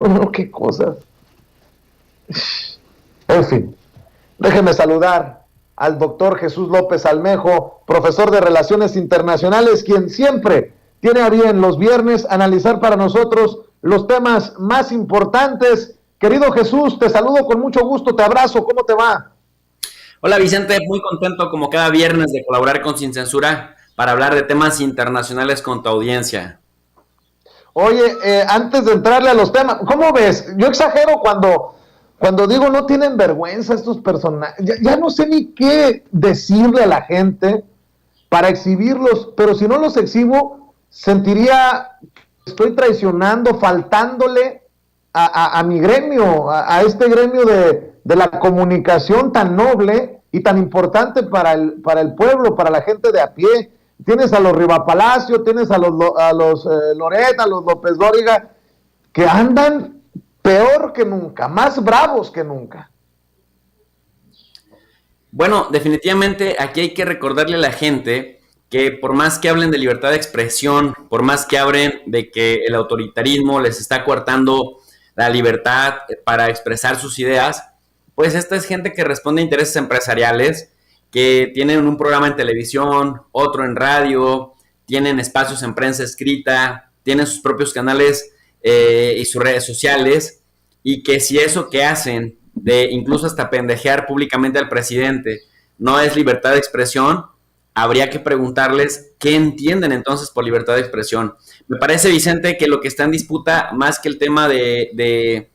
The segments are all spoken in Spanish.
No, qué cosas. En fin, déjeme saludar al doctor Jesús López Almejo, profesor de Relaciones Internacionales, quien siempre tiene a bien los viernes analizar para nosotros los temas más importantes. Querido Jesús, te saludo con mucho gusto, te abrazo, ¿cómo te va? Hola Vicente, muy contento como cada viernes de colaborar con Sin Censura para hablar de temas internacionales con tu audiencia. Oye, antes de entrarle a los temas, ¿cómo ves? Yo exagero cuando digo no tienen vergüenza estos personajes. Ya no sé ni qué decirle a la gente para exhibirlos, pero si no los exhibo, sentiría que estoy traicionando, faltándole a mi gremio, a este gremio de la comunicación tan noble y tan importante para el pueblo, para la gente de a pie. Tienes a los Rivapalacio, tienes a los Loret, a los López Dóriga, que andan peor que nunca, más bravos que nunca. Bueno, definitivamente aquí hay que recordarle a la gente que por más que hablen de libertad de expresión, por más que hablen de que el autoritarismo les está coartando la libertad para expresar sus ideas, pues esta es gente que responde a intereses empresariales, que tienen un programa en televisión, otro en radio, tienen espacios en prensa escrita, tienen sus propios canales y sus redes sociales, y que si eso que hacen, de incluso hasta pendejear públicamente al presidente, no es libertad de expresión, habría que preguntarles qué entienden entonces por libertad de expresión. Me parece, Vicente, que lo que está en disputa, más que el tema de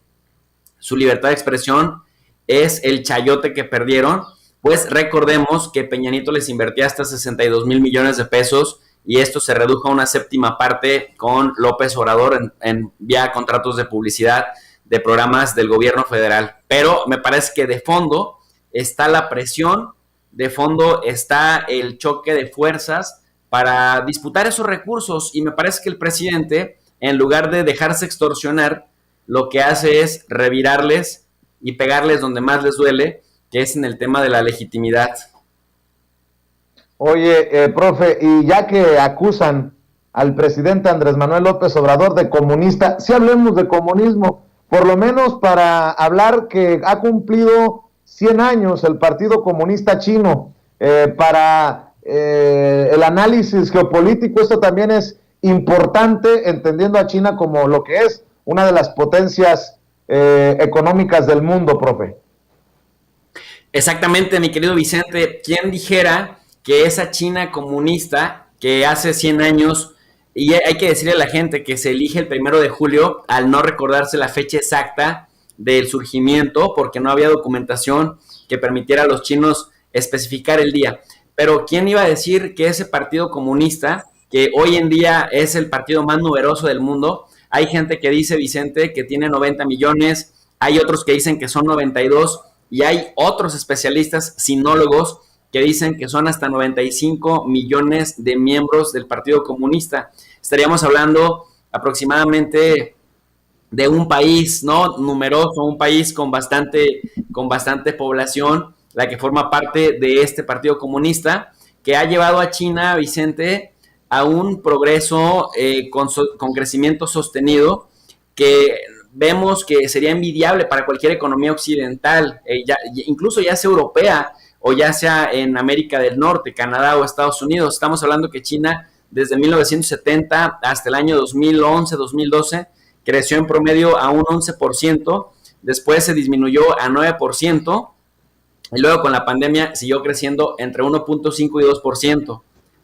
su libertad de expresión, es el chayote que perdieron. Pues recordemos que Peña Nieto les invertía hasta 62,000 millones de pesos y esto se redujo a una séptima parte con López Obrador en vía contratos de publicidad de programas del gobierno federal. Pero me parece que de fondo está la presión, de fondo está el choque de fuerzas para disputar esos recursos y me parece que el presidente, en lugar de dejarse extorsionar, lo que hace es revirarles y pegarles donde más les duele, que es en el tema de la legitimidad. Oye, profe, y ya que acusan al presidente Andrés Manuel López Obrador de comunista, si hablemos de comunismo, por lo menos para hablar que ha cumplido 100 años el Partido Comunista Chino, para el análisis geopolítico, esto también es importante, entendiendo a China como lo que es una de las potencias económicas del mundo, profe. Exactamente, mi querido Vicente, ¿quién dijera que esa China comunista que hace 100 años, y hay que decirle a la gente que se elige el 1 de julio al no recordarse la fecha exacta del surgimiento, porque no había documentación que permitiera a los chinos especificar el día. Pero ¿quién iba a decir que ese partido comunista, que hoy en día es el partido más numeroso del mundo, hay gente que dice, Vicente, que tiene 90 millones, hay otros que dicen que son 92 y hay otros especialistas, sinólogos, que dicen que son hasta 95 millones de miembros del Partido Comunista? Estaríamos hablando aproximadamente de un país, ¿no?, numeroso, un país con bastante población, la que forma parte de este Partido Comunista, que ha llevado a China, Vicente, a un progreso con crecimiento sostenido que vemos que sería envidiable para cualquier economía occidental, incluso ya sea europea o ya sea en América del Norte, Canadá o Estados Unidos. Estamos hablando que China desde 1970 hasta el año 2011, 2012, creció en promedio a un 11%, después se disminuyó a 9%, y luego con la pandemia siguió creciendo entre 1.5 y 2%.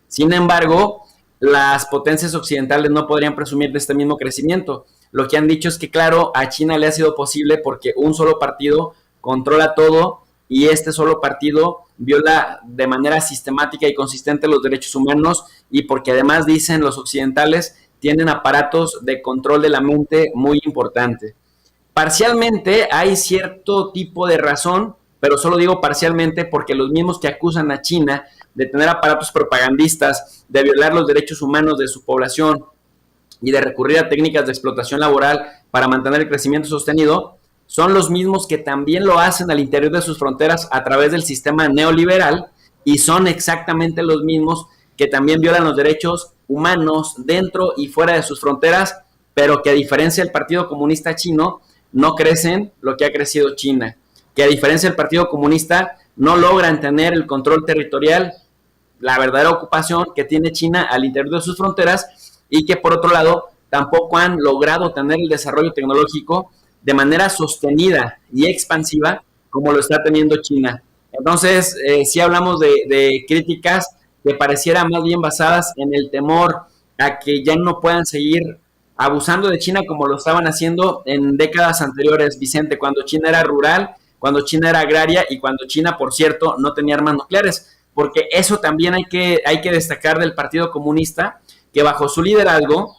Sin embargo, las potencias occidentales no podrían presumir de este mismo crecimiento. Lo que han dicho es que, claro, a China le ha sido posible porque un solo partido controla todo y este solo partido viola de manera sistemática y consistente los derechos humanos, y porque además, dicen los occidentales, tienen aparatos de control de la mente muy importante. Parcialmente hay cierto tipo de razón, pero solo digo parcialmente porque los mismos que acusan a China de tener aparatos propagandistas, de violar los derechos humanos de su población y de recurrir a técnicas de explotación laboral para mantener el crecimiento sostenido, son los mismos que también lo hacen al interior de sus fronteras a través del sistema neoliberal, y son exactamente los mismos que también violan los derechos humanos dentro y fuera de sus fronteras, pero que a diferencia del Partido Comunista Chino, no crecen lo que ha crecido China, que a diferencia del Partido Comunista, no logran tener el control territorial, la verdadera ocupación que tiene China al interior de sus fronteras, y que por otro lado tampoco han logrado tener el desarrollo tecnológico de manera sostenida y expansiva como lo está teniendo China. Entonces, sí hablamos de críticas que parecieran más bien basadas en el temor a que ya no puedan seguir abusando de China como lo estaban haciendo en décadas anteriores, Vicente, cuando China era rural, cuando China era agraria y cuando China, por cierto, no tenía armas nucleares, porque eso también hay que destacar del Partido Comunista, que bajo su liderazgo,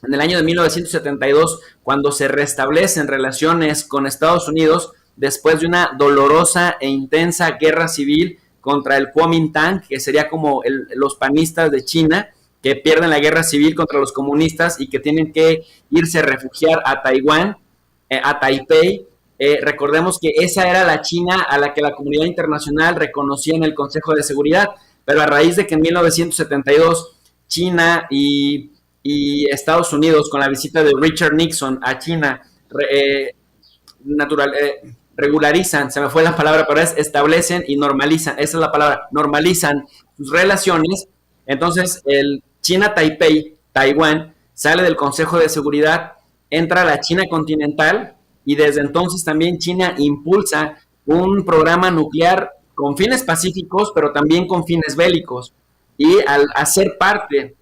en el año de 1972, cuando se restablecen relaciones con Estados Unidos, después de una dolorosa e intensa guerra civil contra el Kuomintang, que sería como los panistas de China, que pierden la guerra civil contra los comunistas y que tienen que irse a refugiar a Taiwán, a Taipei. Recordemos que esa era la China a la que la comunidad internacional reconocía en el Consejo de Seguridad, pero a raíz de que en 1972 China y Estados Unidos, con la visita de Richard Nixon a China, regularizan, se me fue la palabra, pero establecen y normalizan, esa es la palabra, normalizan sus relaciones. Entonces el China-Taipei, Taiwán, sale del Consejo de Seguridad, entra a la China continental, y desde entonces también China impulsa un programa nuclear con fines pacíficos, pero también con fines bélicos. Y al hacer parte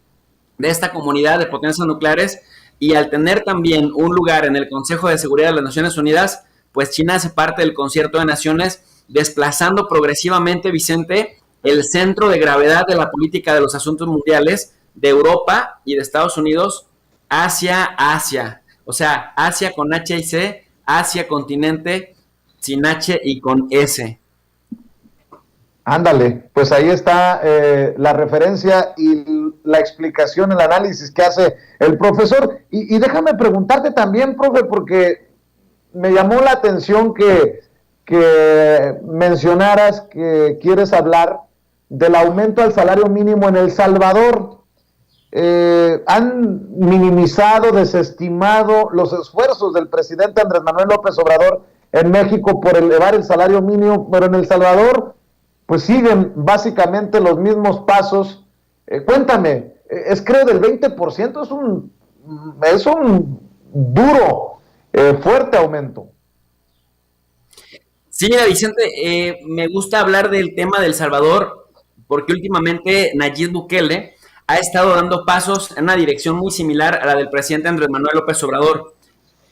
de esta comunidad de potencias nucleares y al tener también un lugar en el Consejo de Seguridad de las Naciones Unidas, pues China hace parte del concierto de naciones, desplazando progresivamente, Vicente, el centro de gravedad de la política de los asuntos mundiales de Europa y de Estados Unidos hacia Asia. O sea, Asia con H y C, Asia continente sin H y con S. Ándale, pues ahí está la referencia y la explicación, el análisis que hace el profesor. Y déjame preguntarte también, profe, porque me llamó la atención que mencionaras que quieres hablar del aumento al salario mínimo en El Salvador. Han minimizado, desestimado los esfuerzos del presidente Andrés Manuel López Obrador en México por elevar el salario mínimo, pero en El Salvador pues siguen básicamente los mismos pasos. Cuéntame, es creo del 20%, es un duro, fuerte aumento. Sí, mira, Vicente, me gusta hablar del tema de El Salvador porque últimamente Nayib Bukele ha estado dando pasos en una dirección muy similar a la del presidente Andrés Manuel López Obrador.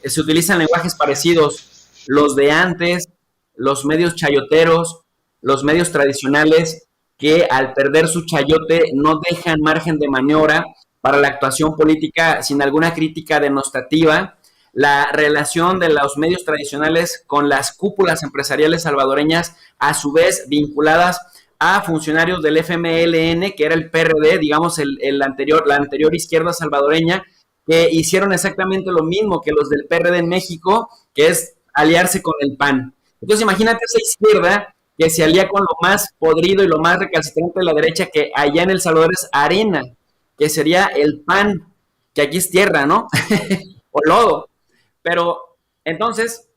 Se utilizan lenguajes parecidos, los de antes, los medios chayoteros, los medios tradicionales, que al perder su chayote no dejan margen de maniobra para la actuación política sin alguna crítica denostativa. La relación de los medios tradicionales con las cúpulas empresariales salvadoreñas, a su vez vinculadas a funcionarios del FMLN, que era el PRD, digamos la anterior izquierda salvadoreña, que hicieron exactamente lo mismo que los del PRD en México, que es aliarse con el PAN. Entonces imagínate esa izquierda que se alía con lo más podrido y lo más recalcitrante de la derecha, que allá en El Salvador es arena, que sería el PAN, que aquí es tierra, ¿no? O lodo. Pero entonces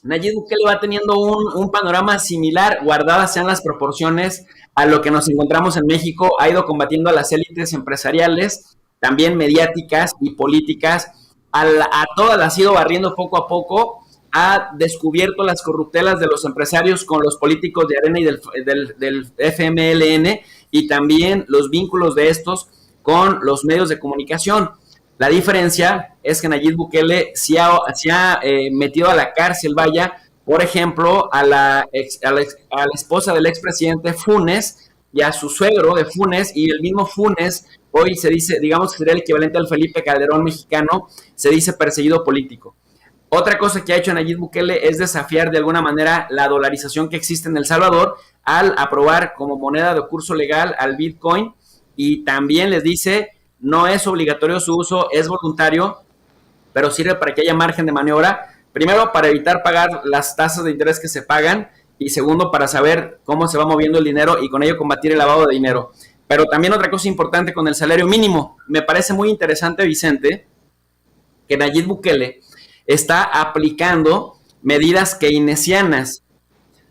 Nayib Bukele va teniendo un panorama similar, guardadas sean las proporciones, a lo que nos encontramos en México. Ha ido combatiendo a las élites empresariales, también mediáticas y políticas, a todas las ha ido barriendo poco a poco, ha descubierto las corruptelas de los empresarios con los políticos de Arena y del FMLN, y también los vínculos de estos con los medios de comunicación. La diferencia es que Nayib Bukele se ha metido a la cárcel, vaya, por ejemplo, a la esposa del expresidente Funes y a su suegro de Funes, y el mismo Funes, hoy se dice, digamos que sería el equivalente al Felipe Calderón mexicano, se dice perseguido político. Otra cosa que ha hecho Nayib Bukele es desafiar de alguna manera la dolarización que existe en El Salvador al aprobar como moneda de curso legal al Bitcoin, y también les dice: no es obligatorio su uso, es voluntario, pero sirve para que haya margen de maniobra. Primero, para evitar pagar las tasas de interés que se pagan, y segundo, para saber cómo se va moviendo el dinero y con ello combatir el lavado de dinero. Pero también otra cosa importante con el salario mínimo. Me parece muy interesante, Vicente, que Nayib Bukele está aplicando medidas keynesianas.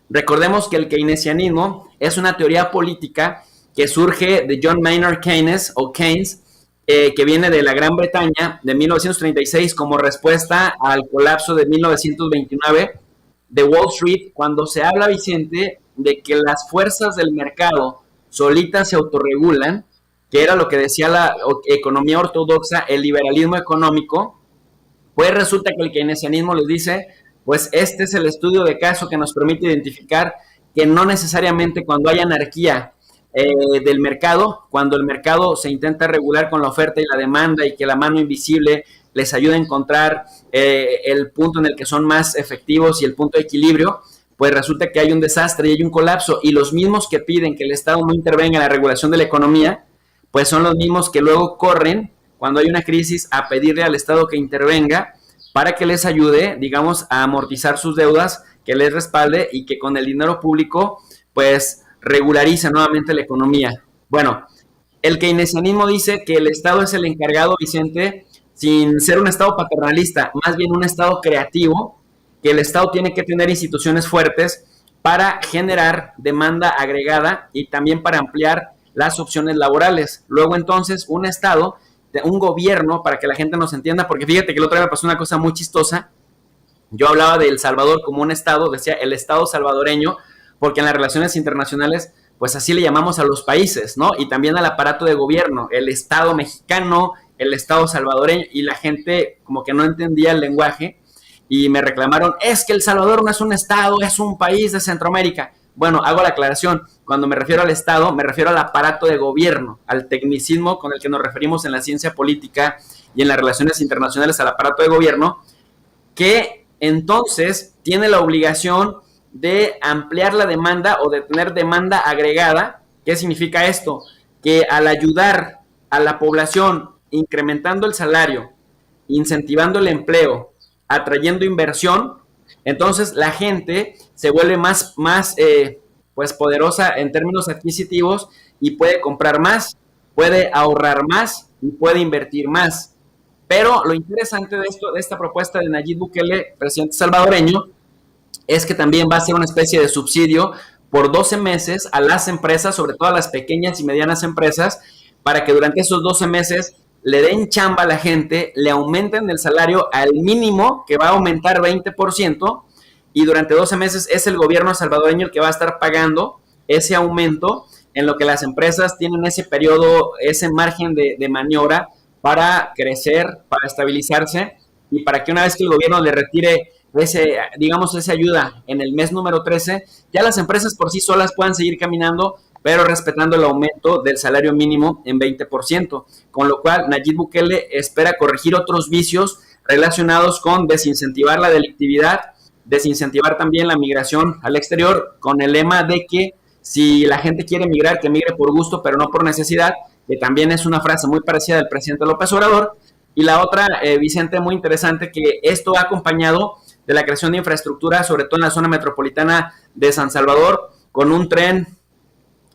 Recordemos que el keynesianismo es una teoría política que surge de John Maynard Keynes o Keynes, que viene de la Gran Bretaña de 1936 como respuesta al colapso de 1929 de Wall Street, cuando se habla, Vicente, de que las fuerzas del mercado solitas se autorregulan, que era lo que decía la economía ortodoxa, el liberalismo económico. Pues resulta que el keynesianismo les dice, pues este es el estudio de caso que nos permite identificar que no necesariamente cuando hay anarquía del mercado, cuando el mercado se intenta regular con la oferta y la demanda y que la mano invisible les ayuda a encontrar el punto en el que son más efectivos y el punto de equilibrio, pues resulta que hay un desastre y hay un colapso, y los mismos que piden que el Estado no intervenga en la regulación de la economía, pues son los mismos que luego corren cuando hay una crisis a pedirle al Estado que intervenga para que les ayude, digamos, a amortizar sus deudas, que les respalde y que con el dinero público, pues, regularice nuevamente la economía. Bueno, el keynesianismo dice que el Estado es el encargado, Vicente, sin ser un Estado paternalista, más bien un Estado creativo, que el Estado tiene que tener instituciones fuertes para generar demanda agregada y también para ampliar las opciones laborales. Luego, entonces, un Estado, un gobierno, para que la gente nos entienda, porque fíjate que el otro día me pasó una cosa muy chistosa. Yo hablaba de El Salvador como un Estado, decía el Estado salvadoreño, porque en las relaciones internacionales, pues así le llamamos a los países, ¿no? Y también al aparato de gobierno, el Estado mexicano, el Estado salvadoreño, y la gente como que no entendía el lenguaje, y me reclamaron, es que El Salvador no es un Estado, es un país de Centroamérica. Bueno, hago la aclaración, cuando me refiero al Estado, me refiero al aparato de gobierno, al tecnicismo con el que nos referimos en la ciencia política y en las relaciones internacionales al aparato de gobierno, que entonces tiene la obligación de ampliar la demanda o de tener demanda agregada. ¿Qué significa esto? Que al ayudar a la población incrementando el salario, incentivando el empleo, atrayendo inversión, entonces la gente se vuelve más pues poderosa en términos adquisitivos y puede comprar más, puede ahorrar más y puede invertir más. Pero lo interesante de esto, de esta propuesta de Nayib Bukele, presidente salvadoreño, es que también va a ser una especie de subsidio por 12 meses a las empresas, sobre todo a las pequeñas y medianas empresas, para que durante esos 12 meses le den chamba a la gente, le aumenten el salario al mínimo, que va a aumentar 20%, y durante 12 meses es el gobierno salvadoreño el que va a estar pagando ese aumento, en lo que las empresas tienen ese periodo, ese margen de maniobra para crecer, para estabilizarse, y para que una vez que el gobierno le retire esa ayuda en el mes número 13, ya las empresas por sí solas puedan seguir caminando, pero respetando el aumento del salario mínimo en 20%, con lo cual Nayib Bukele espera corregir otros vicios relacionados con desincentivar la delictividad, desincentivar también la migración al exterior, con el lema de que si la gente quiere migrar, que migre por gusto, pero no por necesidad, que también es una frase muy parecida del presidente López Obrador. Y la otra, Vicente, muy interesante, que esto va acompañado de la creación de infraestructura, sobre todo en la zona metropolitana de San Salvador, con un tren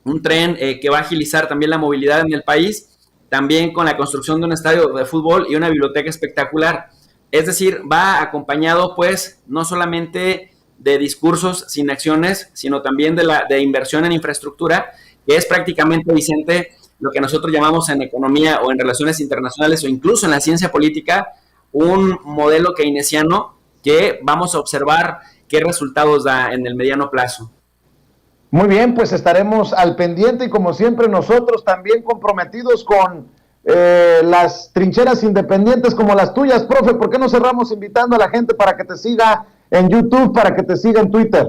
que va a agilizar también la movilidad en el país, también con la construcción de un estadio de fútbol y una biblioteca espectacular. Es decir, va acompañado, pues, no solamente de discursos sin acciones, sino también de inversión en infraestructura, que es prácticamente, Vicente, lo que nosotros llamamos en economía o en relaciones internacionales o incluso en la ciencia política, un modelo keynesiano que vamos a observar qué resultados da en el mediano plazo. Muy bien, pues estaremos al pendiente y como siempre nosotros también comprometidos con las trincheras independientes como las tuyas. Profe, ¿por qué no cerramos invitando a la gente para que te siga en YouTube, para que te siga en Twitter?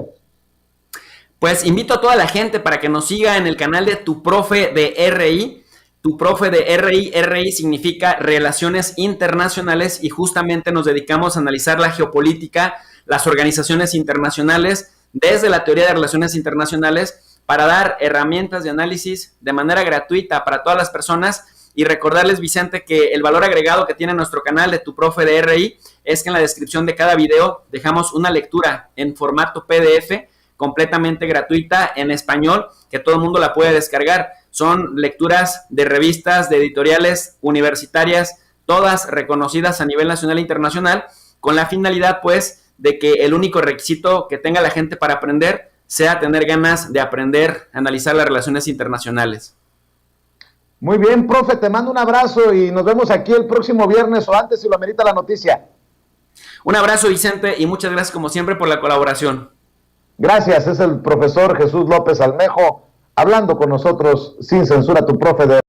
Pues invito a toda la gente para que nos siga en el canal de Tu Profe de RI. Tu Profe de RI, RI significa Relaciones Internacionales, y justamente nos dedicamos a analizar la geopolítica, las organizaciones internacionales, desde la teoría de relaciones internacionales, para dar herramientas de análisis de manera gratuita para todas las personas. Y recordarles, Vicente, que el valor agregado que tiene nuestro canal de Tu Profe de RI es que en la descripción de cada video dejamos una lectura en formato PDF completamente gratuita en español, que todo el mundo la puede descargar. Son lecturas de revistas, de editoriales universitarias todas reconocidas a nivel nacional e internacional, con la finalidad, pues, de que el único requisito que tenga la gente para aprender sea tener ganas de aprender a analizar las relaciones internacionales. Muy bien, profe, te mando un abrazo y nos vemos aquí el próximo viernes o antes si lo amerita la noticia. Un abrazo, Vicente, y muchas gracias como siempre por la colaboración. Gracias, es el profesor Jesús López Almejo hablando con nosotros sin censura, tu profe de